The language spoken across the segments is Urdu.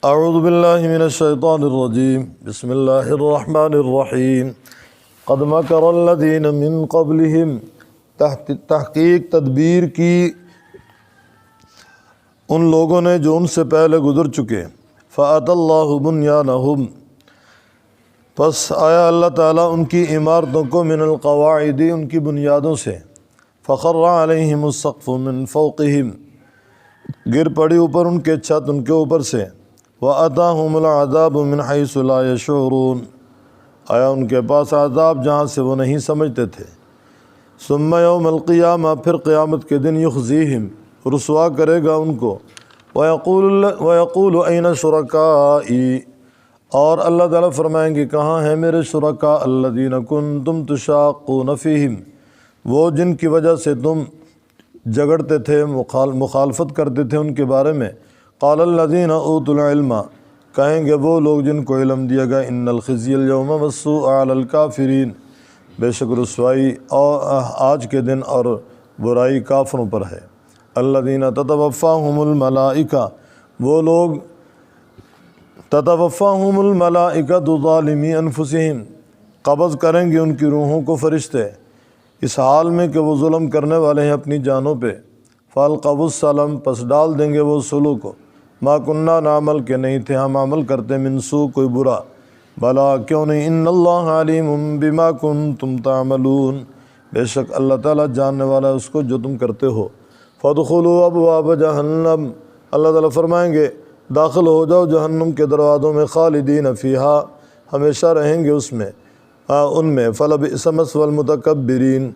اعوذ باللہ من الشیطان الرجیم بسم اللہ الرحمن الرحیم قد مکر الذین من قبلہم تحقیق تدبیر کی ان لوگوں نے جو ان سے پہلے گزر چکے فَأَتَى اللَّهُ بُنْيَانَهُمْ پس آیا اللہ تعالیٰ ان کی عمارتوں کو من القواعد ان کی بنیادوں سے فَخَرَّ عَلَيْهِمُ السَّقْفُ مِنْ فَوْقِهِمْ گر پڑی اوپر ان کے چھت ان کے اوپر سے وَأَتَاهُمُ الْعَذَابُ مِنْ حَيْثُ لَا يَشْعُرُونَ آیا ان کے پاس عذاب جہاں سے وہ نہیں سمجھتے تھے ثُمَّ يَوْمَ الْقِيَامَةِ پھر قیامت کے دن يُخْزِيهِمْ رسوا کرے گا ان کو وَيَقُولُ أَيْنَ شُرَكَائِي اور اللہ تعالیٰ فرمائیں گے کہاں ہیں میرے شرکاء الَّذِينَ كُنْتُمْ تُشَاقُّونَ فِيهِمْ وہ جن کی وجہ سے تم جھگڑتے تھے مخالفت کرتے تھے ان کے بارے میں قال الذین اوتوا العلم کہیں گے وہ لوگ جن کو علم دیا گیا ان الخزي اليوم والسوء علی الکافرین بے شک رسوائی آج کے دن اور برائی کافروں پر ہے الذین تتوفاہم الملائکہ وہ لوگ تتوفاہم الملائکۃ ظالمی انفسہم قبض کریں گے ان کی روحوں کو فرشتے اس حال میں کہ وہ ظلم کرنے والے ہیں اپنی جانوں پہ فالقوا السلم پس ڈال دیں گے وہ سلو کو ما کننا نعمل کہ نہیں تھے ہم عمل کرتے من سوء کوئی برا بلا کیوں نہیں ان اللہ علیم بما کنتم تعملون بے شک اللہ تعالیٰ جاننے والا ہے اس کو جو تم کرتے ہو فادخلوا ابواب جہنم اللہ تعالیٰ فرمائیں گے داخل ہو جاؤ جہنم کے دروازوں میں خالدین فیہا ہمیشہ رہیں گے اس میں ان میں فلبئس مثوى المتکبرین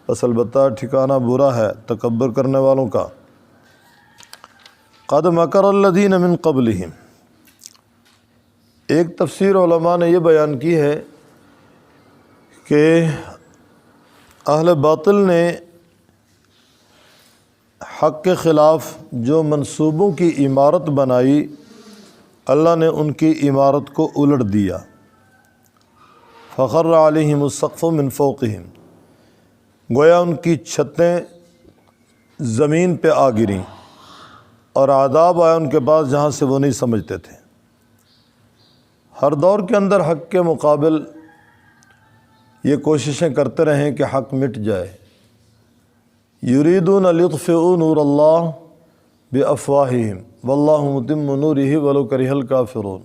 بس البتہ ٹھکانہ برا ہے تکبر کرنے والوں کا قد مکر الذین من قبلہم ایک تفسیر علماء نے یہ بیان کی ہے کہ اہل باطل نے حق کے خلاف جو منصوبوں کی عمارت بنائی اللہ نے ان کی عمارت کو الٹ دیا فخر علیہم السقف من فوقہم گویا ان کی چھتیں زمین پہ آ گریں اور عذاب آیا ان کے پاس جہاں سے وہ نہیں سمجھتے تھے ہر دور کے اندر حق کے مقابل یہ کوششیں کرتے رہیں کہ حق مٹ جائے یریدون لیطفئوا نور اللہ بافواہہم واللہ متم نورہ ولو کرہ الکافرون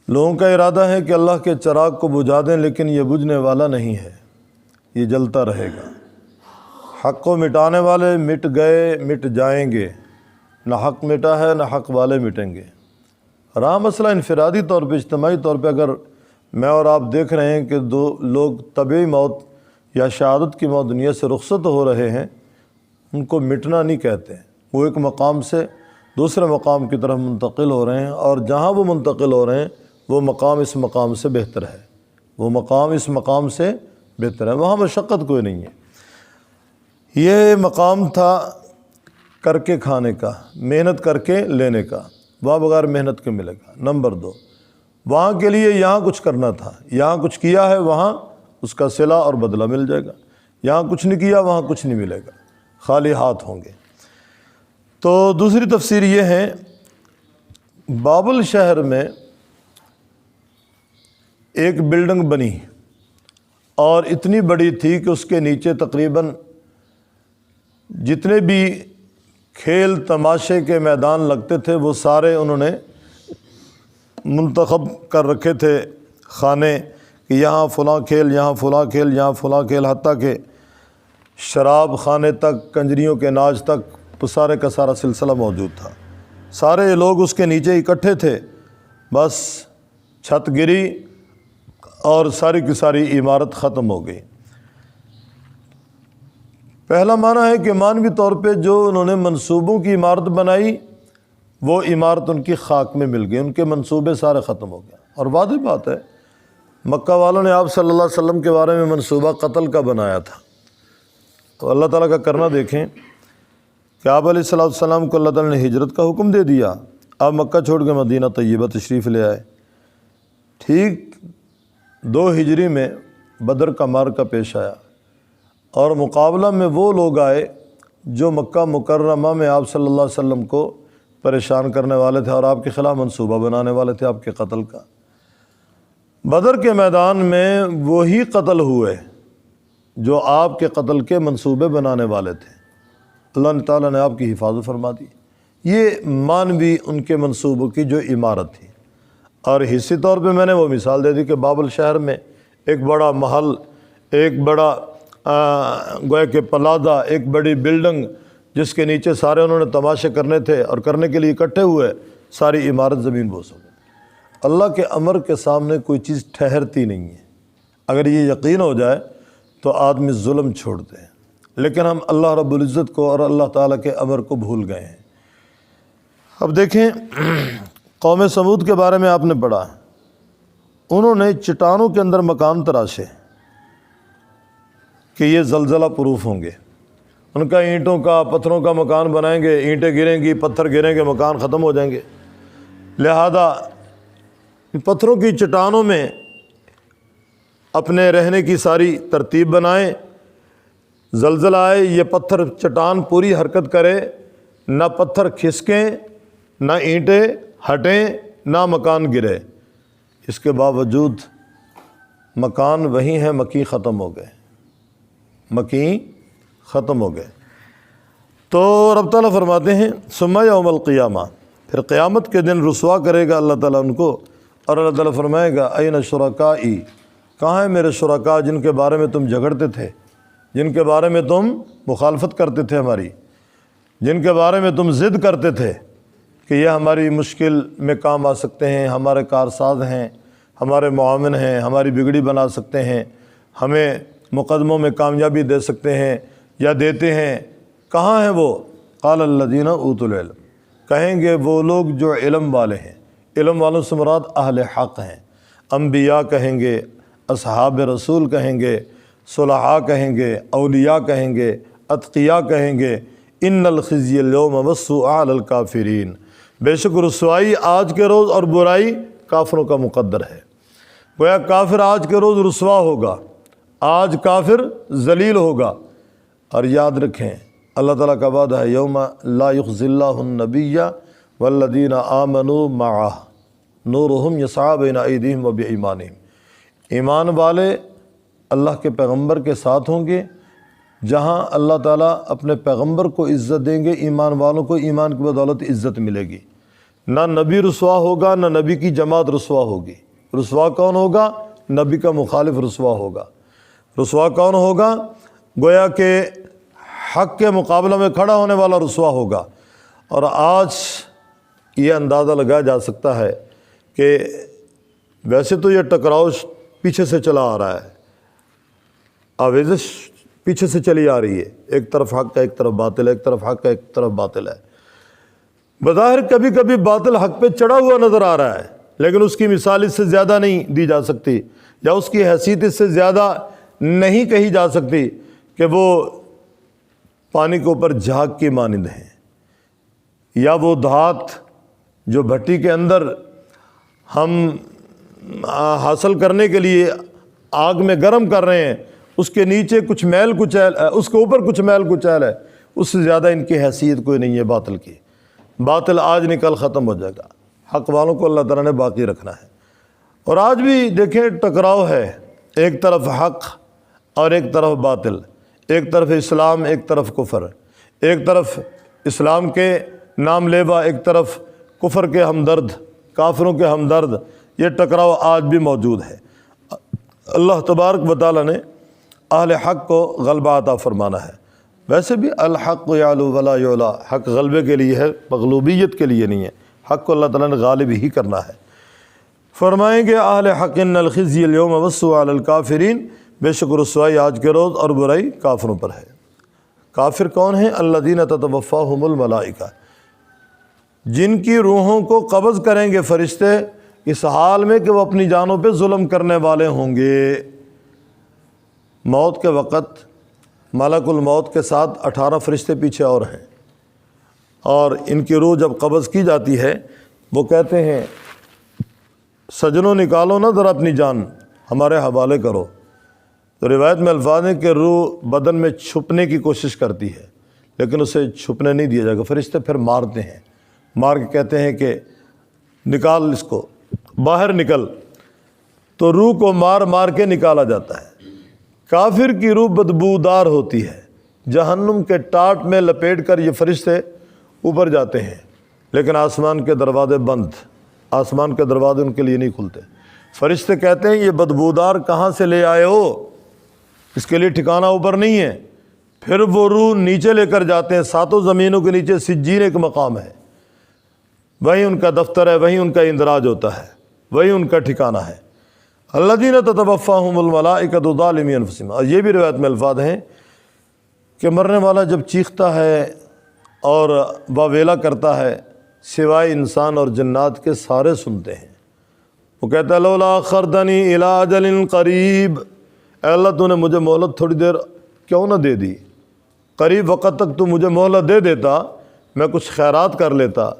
لوگوں کا ارادہ ہے کہ اللہ کے چراغ کو بجھا دیں لیکن یہ بجھنے والا نہیں ہے یہ جلتا رہے گا حق کو مٹانے والے مٹ گئے مٹ جائیں گے نہ حق مٹا ہے نہ حق والے مٹیں گے رہا مسئلہ انفرادی طور پہ اجتماعی طور پہ اگر میں اور آپ دیکھ رہے ہیں کہ دو لوگ طبعی موت یا شہادت کی موت دنیا سے رخصت ہو رہے ہیں ان کو مٹنا نہیں کہتے وہ ایک مقام سے دوسرے مقام کی طرف منتقل ہو رہے ہیں اور جہاں وہ منتقل ہو رہے ہیں وہ مقام اس مقام سے بہتر ہے وہ مقام اس مقام سے بہتر ہے وہاں مشقت کوئی نہیں ہے یہ مقام تھا کر کے کھانے کا محنت کر کے لینے کا وہاں بغیر محنت کے ملے گا نمبر 2 وہاں کے لیے یہاں کچھ کرنا تھا یہاں کچھ کیا ہے وہاں اس کا صلہ اور بدلہ مل جائے گا یہاں کچھ نہیں کیا وہاں کچھ نہیں ملے گا خالی ہاتھ ہوں گے تو دوسری تفسیر یہ ہے بابل شہر میں ایک بلڈنگ بنی اور اتنی بڑی تھی کہ اس کے نیچے تقریباً جتنے بھی کھیل تماشے کے میدان لگتے تھے وہ سارے انہوں نے منتخب کر رکھے تھے خانے کہ یہاں فلاں کھیل یہاں فلاں کھیل یہاں فلاں کھیل حتیٰ کہ شراب خانے تک کنجریوں کے ناچ تک تو سارے کا سارا سلسلہ موجود تھا سارے لوگ اس کے نیچے اکٹھے تھے بس چھت گری اور ساری کی ساری عمارت ختم ہو گئی پہلا معنی ہے کہ معنوی طور پہ جو انہوں نے منصوبوں کی عمارت بنائی وہ عمارت ان کی خاک میں مل گئی ان کے منصوبے سارے ختم ہو گئے اور واضح بات ہے مکہ والوں نے آپ صلی اللہ علیہ وسلم کے بارے میں منصوبہ قتل کا بنایا تھا تو اللہ تعالیٰ کا کرنا دیکھیں کہ آپ علیہ السلام کو اللہ تعالیٰ نے ہجرت کا حکم دے دیا آپ مکہ چھوڑ کے مدینہ طیبہ تشریف لے آئے ٹھیک 2 ہجری میں بدر کا معرکہ پیش آیا اور مقابلہ میں وہ لوگ آئے جو مکہ مکرمہ میں آپ صلی اللہ علیہ وسلم کو پریشان کرنے والے تھے اور آپ کے خلاف منصوبہ بنانے والے تھے آپ کے قتل کا۔ بدر کے میدان میں وہی قتل ہوئے جو آپ کے قتل کے منصوبے بنانے والے تھے، اللہ تعالیٰ نے آپ کی حفاظت فرما دی۔ یہ مانوی ان کے منصوبوں کی جو عمارت تھی، اور حصی طور پہ میں نے وہ مثال دے دی کہ بابل شہر میں ایک بڑا محل، ایک بڑا گویا کہ پلازا، ایک بڑی بلڈنگ جس کے نیچے سارے انہوں نے تماشے کرنے تھے اور کرنے کے لیے اکٹھے ہوئے، ساری عمارت زمین بوس ہو گئی۔ اللہ کے امر کے سامنے کوئی چیز ٹھہرتی نہیں ہے۔ اگر یہ یقین ہو جائے تو آدمی ظلم چھوڑتے ہیں، لیکن ہم اللہ رب العزت کو اور اللہ تعالیٰ کے امر کو بھول گئے ہیں۔ اب دیکھیں قوم سمود کے بارے میں آپ نے پڑھا، انہوں نے چٹانوں کے اندر مکان تراشے کہ یہ زلزلہ پروف ہوں گے، ان کا اینٹوں کا پتھروں کا مکان بنائیں گے، اینٹیں گریں گی، پتھر گریں گے، مکان ختم ہو جائیں گے، لہذا پتھروں کی چٹانوں میں اپنے رہنے کی ساری ترتیب بنائیں، زلزلہ آئے یہ پتھر چٹان پوری حرکت کرے، نہ پتھر کھسکیں، نہ اینٹیں ہٹیں، نہ مکان گرے، اس کے باوجود مکان وہیں ہے، مکی ختم ہو گئے، مکی ختم ہو گئے۔ تو رب تعالیٰ فرماتے ہیں ثم یوم القیامہ، پھر قیامت کے دن رسوا کرے گا اللہ تعالیٰ ان کو، اور اللہ تعالیٰ فرمائے گا این شرکائی، کہاں ہیں میرے شرکا جن کے بارے میں تم جھگڑتے تھے، جن کے بارے میں تم مخالفت کرتے تھے ہماری، جن کے بارے میں تم ضد کرتے تھے کہ یہ ہماری مشکل میں کام آ سکتے ہیں، ہمارے کارساز ہیں، ہمارے معاون ہیں، ہماری بگڑی بنا سکتے ہیں، ہمیں مقدموں میں کامیابی دے سکتے ہیں یا دیتے ہیں، کہاں ہیں وہ؟ قال الذین اوتوا العلم، کہیں گے وہ لوگ جو علم والے ہیں، علم والوں سے مراد اہل حق ہیں، انبیاء کہیں گے، اصحاب رسول کہیں گے، صلحاء کہیں گے، اولیاء کہیں گے، اتقیاء کہیں گے، ان الخزی اليوم والسوء علی الکافرین، بے شک رسوائی آج کے روز اور برائی کافروں کا مقدر ہے۔ گویا کافر آج کے روز رسوا ہوگا، آج کافر ذلیل ہوگا، اور یاد رکھیں اللہ تعالیٰ کا وعدہ ہے یوم لا یخزی اللہ النبی والذین آمنوا معہ نورہم یسعی بین ایدیہم وبایمانہم، ایمان والے اللہ کے پیغمبر کے ساتھ ہوں گے، جہاں اللہ تعالیٰ اپنے پیغمبر کو عزت دیں گے، ایمان والوں کو ایمان کی بدولت عزت ملے گی، نہ نبی رسوا ہوگا، نہ نبی کی جماعت رسوا ہوگی۔ رسوا کون ہوگا؟ نبی کا مخالف رسوا ہوگا۔ رسوا کون ہوگا؟ گویا کہ حق کے مقابلہ میں کھڑا ہونے والا رسوا ہوگا۔ اور آج یہ اندازہ لگایا جا سکتا ہے کہ ویسے تو یہ ٹکراؤ پیچھے سے چلا آ رہا ہے، آویزش پیچھے سے چلی آ رہی ہے، ایک طرف حق ہے، ایک طرف باطل ہے، ایک طرف حق ہے، ایک طرف باطل ہے۔ بظاہر کبھی کبھی باطل حق پہ چڑھا ہوا نظر آ رہا ہے، لیکن اس کی مثال اس سے زیادہ نہیں دی جا سکتی، یا اس کی حیثیت اس سے زیادہ نہیں کہی جا سکتی کہ وہ پانی کے اوپر جھاگ کی مانند ہیں، یا وہ دھات جو بھٹی کے اندر ہم حاصل کرنے کے لیے آگ میں گرم کر رہے ہیں، اس کے نیچے کچھ میل کچیل، اس کے اوپر کچھ میل کچیل ہے، اس سے زیادہ ان کی حیثیت کوئی نہیں ہے باطل کی۔ باطل آج نہیں کل ختم ہو جائے گا، حق والوں کو اللہ تعالیٰ نے باقی رکھنا ہے۔ اور آج بھی دیکھیں ٹکراؤ ہے، ایک طرف حق اور ایک طرف باطل، ایک طرف اسلام ایک طرف کفر، ایک طرف اسلام کے نام لیوا ایک طرف کفر کے ہمدرد، کافروں کے ہمدرد، یہ ٹکراؤ آج بھی موجود ہے۔ اللہ تبارک و تعالیٰ نے اہل حق کو غلبہ عطا فرمانا ہے۔ ویسے بھی الحق یعلو ولا یعلی، حق غلبے کے لیے ہے، مغلوبیت کے لیے نہیں ہے، حق کو اللہ تعالیٰ نے غالب ہی کرنا ہے۔ فرمائیں گے اہل حق ان الخزی اليوم والسوء علی الکافرین، بے شک رسوائی آج کے روز اور برائی کافروں پر ہے۔ کافر کون ہیں؟ الذین تتوفاہم الملائکہ، جن کی روحوں کو قبض کریں گے فرشتے اس حال میں کہ وہ اپنی جانوں پہ ظلم کرنے والے ہوں گے۔ موت کے وقت ملک الموت کے ساتھ 18 فرشتے پیچھے اور ہیں، اور ان کی روح جب قبض کی جاتی ہے وہ کہتے ہیں سجنوں نکالو نا ذرا اپنی جان، ہمارے حوالے کرو۔ تو روایت میں الفاظ ہیں کہ روح بدن میں چھپنے کی کوشش کرتی ہے، لیکن اسے چھپنے نہیں دیا جائے گا، فرشتے پھر مارتے ہیں، مار کے کہتے ہیں کہ نکال اس کو، باہر نکل، تو روح کو مار مار کے نکالا جاتا ہے۔ کافر کی روح بدبودار ہوتی ہے، جہنم کے ٹاٹ میں لپیٹ کر یہ فرشتے اوپر جاتے ہیں، لیکن آسمان کے دروازے بند، آسمان کے دروازے ان کے لیے نہیں کھلتے۔ فرشتے کہتے ہیں یہ بدبودار کہاں سے لے آئے ہو، اس کے لیے ٹھکانہ اوپر نہیں ہے۔ پھر وہ روح نیچے لے کر جاتے ہیں، ساتوں زمینوں کے نیچے سجین ایک مقام ہے، وہیں ان کا دفتر ہے، وہیں ان کا اندراج ہوتا ہے، وہیں ان کا ٹھکانہ ہے۔ الذین تتوفاہم الملائکۃ ظالمی انفسہم۔ اور یہ بھی روایت میں الفاظ ہیں کہ مرنے والا جب چیختا ہے اور واویلا کرتا ہے، سوائے انسان اور جنات کے سارے سنتے ہیں۔ وہ کہتا ہے لولا اخرتنی الی اجل قریب، اے اللہ تو نے مجھے مہلت تھوڑی دیر کیوں نہ دے دی، قریب وقت تک تو مجھے مہلت دے دیتا، میں کچھ خیرات کر لیتا،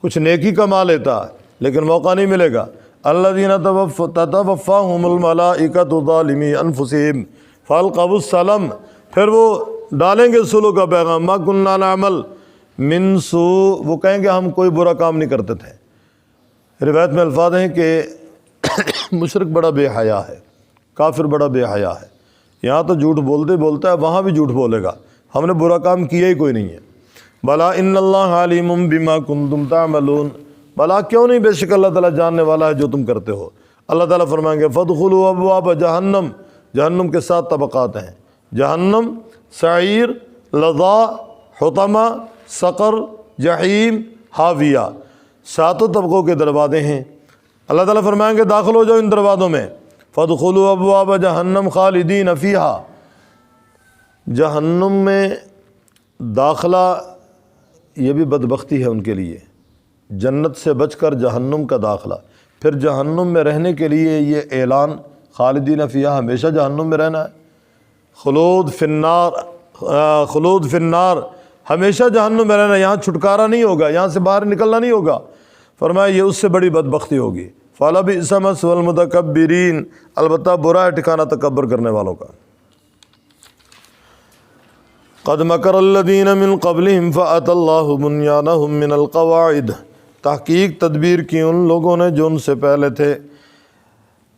کچھ نیکی کما لیتا، لیکن موقع نہیں ملے گا۔ الذین تتوفاہم الملائکۃ ظالمی انفسہم فالقوا السلام، پھر وہ ڈالیں گے سلو کا پیغام، ما کننا نعمل من سوء، وہ کہیں گے ہم کوئی برا کام نہیں کرتے تھے۔ روایت میں الفاظ ہیں کہ مشرک بڑا بے حیا ہے، کافر بڑا بے حیا ہے، یہاں تو جھوٹ بولتے بولتا ہے، وہاں بھی جھوٹ بولے گا، ہم نے برا کام کیا ہی کوئی نہیں ہے۔ بلا ان اللہ علیم بما کنتم تعملون، بلا کیوں نہیں، بے شک اللہ تعالیٰ جاننے والا ہے جو تم کرتے ہو۔ اللہ تعالیٰ فرمائیں گے فادخلوا ابواب جہنم، جہنم کے 7 طبقات ہیں، جہنم، سعیر، لظا، حطمہ، سقر، جحیم، حاویہ، 7 طبقوں کے دروازے ہیں۔ اللہ تعالیٰ فرمائیں گے داخل ہو جاؤ ان دروازوں میں، فادخلوا ابواب جہنم خالدین فیہا، جہنم میں داخلہ یہ بھی بدبختی ہے ان کے لیے، جنت سے بچ کر جہنم کا داخلہ، پھر جہنم میں رہنے کے لیے یہ اعلان خالدین فیہا، ہمیشہ جہنم میں رہنا ہے، خلود فی النار، خلود فی النار، ہمیشہ جہنم میں رہنا، یہاں چھٹکارا نہیں ہوگا، یہاں سے باہر نکلنا نہیں ہوگا۔ فرمایا یہ اس سے بڑی بدبختی ہوگی۔ فَلَبِئْسَ مَثْوَى الْمُتَكَبِّرِينَ، البتہ برا ہے ٹھکانہ تکبر کرنے والوں کا۔ قد مکر الذین من قبلہم فأتی اللہ بنیانہم من القواعد، تحقیق تدبیر کی ان لوگوں نے جو ان سے پہلے تھے،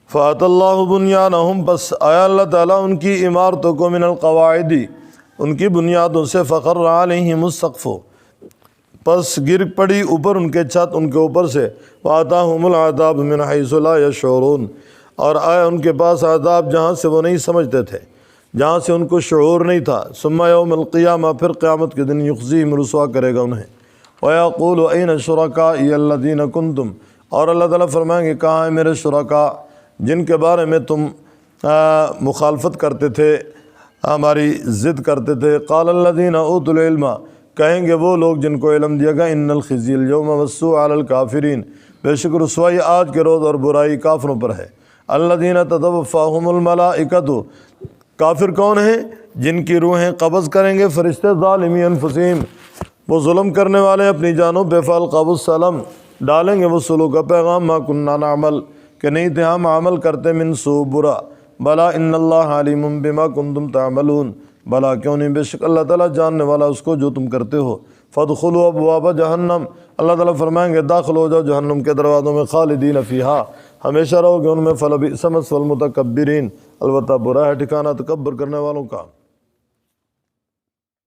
فأتی اللہ بنیانہم، بس آیا اللہ تعالیٰ ان کی عمارتوں کو، من القواعد، ان کی بنیادوں سے، فخر علیہم السقف، پس گر پڑی اوپر ان کے چھت ان کے اوپر سے، وآتاہم العذاب من حیث لا یشعرون، اور آیا ان کے پاس عذاب جہاں سے وہ نہیں سمجھتے تھے، جہاں سے ان کو شعور نہیں تھا۔ ثم یوم القیامہ، پھر قیامت کے دن، یخزیہم، رسوا کرے گا انہیں، ویقول این شرکائی الذین کنتم، اور اللہ تعالیٰ فرمائیں گے کہاں ہیں میرے شرکاء جن کے بارے میں تم مخالفت کرتے تھے، ہماری ضد کرتے تھے۔ قال الذین اوتوا العلم، کہیں گے وہ لوگ جن کو علم دیا گیا، ان الخزی اليوم والسوء علی الکافرین، بے شک رسوائی آج کے روز اور برائی کافروں پر ہے۔ الذین تتوفاہم الملائکۃ، کافر کون ہیں؟ جن کی روحیں قبض کریں گے فرشتے، ظالمی انفسہم، وہ ظلم کرنے والے اپنی جانوں پہ، فالقوا السلام، ڈالیں گے وہ سلو کا پیغام، ما کننا نعمل، کہ نہیں تھے ہم عمل کرتے، من سوء، برا، بلا ان اللہ علیم بما کنتم تعملون، بلا کیوں نہیں، بے شک اللہ تعالیٰ جاننے والا اس کو جو تم کرتے ہو۔ فادخلوا ابواب جہنم، اللہ تعالیٰ فرمائیں گے داخل ہو جاؤ جہنم کے دروازوں میں، خالدین فیہا، ہمیشہ رہو گے ان میں، فلبئس مثوى المتکبرین، البتہ برا ہے ٹھکانہ تکبر کرنے والوں کا۔